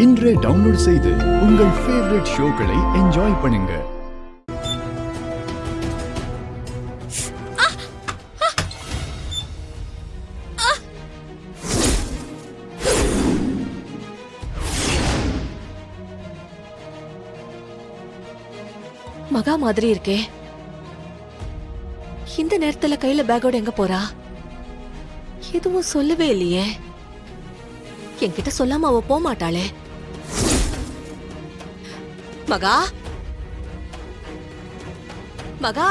இன்றே டவுன்லோட் செய்து உங்கள் ஃபேவரட் ஷோக்களை என்ஜாய் பண்ணுங்க. மகா மாதிரி இருக்கே. இந்த நேரத்துல கையில பேக்கோட எங்க போறா? எதுவும் சொல்லவே இல்லையே. என்கிட்ட சொல்லாம அவ போக மாட்டாளே. மகா மகா,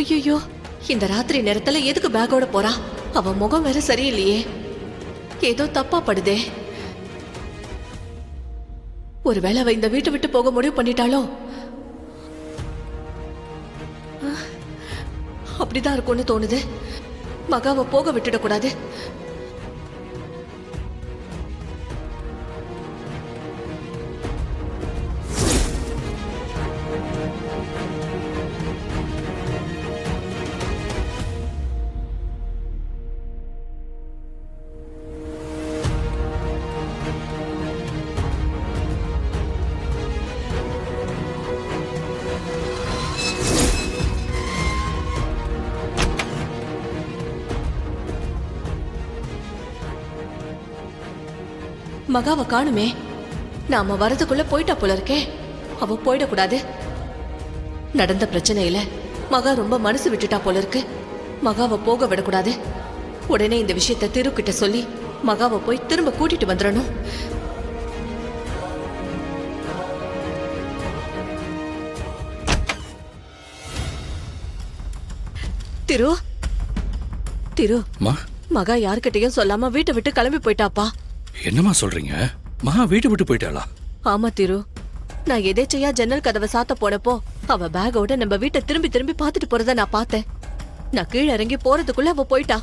ஐயோ, இந்த ராத்திரி நேரத்துல எதுக்கு பேக்கோட போறா? அவ முகம் வேற சரியில்லையே. ஏதோ தப்பா படுதே. ஒருவேளை அவ இந்த வீட்டை விட்டு போக முடிவு பண்ணிட்டாளோ? அப்படிதான் இருக்கும்னு தோணுது. மகாவை போக விட்டுடக்கூடாது. மகாவை காணுமே. நாம வரதுக்குள்ள போயிட்டா போல இருக்கே. அவ போயிடக்கூடாது. நடந்த பிரச்சனையில மகா ரொம்ப மனசு விட்டுட்டா போல இருக்கு. மகாவை போக விடக்கூடாது. உடனே இந்த விஷயத்தை திரு கிட்ட சொல்லி மகாவை போய் திரும்ப கூட்டிட்டு வந்துடணும். திரு திரு, மகா யார்கிட்டயும் சொல்லாம வீட்டை விட்டு கிளம்பி போயிட்டாப்பா. என்னமா சொல்றீங்க? மகா வீட்டு விட்டு போயிட்டாளா? ஆமா திரு, நான் எதேச்சையா ஜன்னல் கதவை சாத்த போனப்போ அவ பேக்கோட நம்ம வீட்டை திரும்பி திரும்பி பாத்துட்டு போறத நான் பார்த்தேன். நான் கீழே இறங்கி போறதுக்குள்ள அவ போயிட்டா.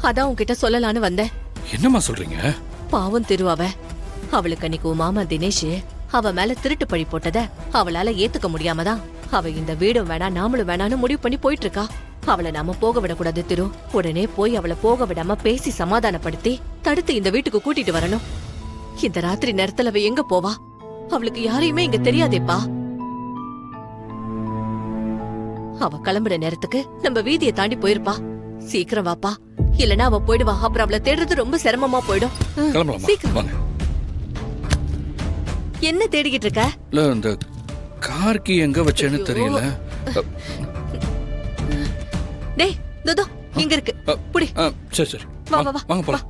அதான் உன்கிட்ட சொல்லலான்னு வந்தேன். என்னமா சொல்றீங்க? பாவம் திரு, அவளுக்கு அன்னைக்கு உன் மாமா தினேஷ் அவ மேல திருட்டு பழி போட்டத அவளால ஏத்துக்க முடியாமதான் அவ இந்த வீடும் வேணா நாமளும் வேணான்னு முடிவு பண்ணி போயிட்டு இருக்கா. அவளை நாம போக விடக்கூடாது திரு. உடனே போய் அவளை போக விடாம பேசி சமாதானப்படுத்தி தடுத்து இந்த வீட்டுக்கு கூட்டிட்டு வரணும். இந்த ராத்திரி நேரத்துல அவ எங்க போவா? அவளுக்கு யாரையுமே இங்க தெரியாதேப்பா. அவ கிளம்புற நேரத்துக்கு நம்ம வீதியை தாண்டி போயிருப்பா. சீக்கிரம் வாப்பா, இல்லனா அவ போயிடுவா. அப்புறம் அவளை தேடுறது ரொம்ப சிரமமா போயிடும். சீக்கிரம். என்ன தேடிக்கிட்டு இருக்க? இந்த கார்கி எங்க வச்சேன்னு தெரியல. டேய், தோ இங்க இருக்கு. புடி. சரி சரி, வா வா வா வாங்க போலாம்.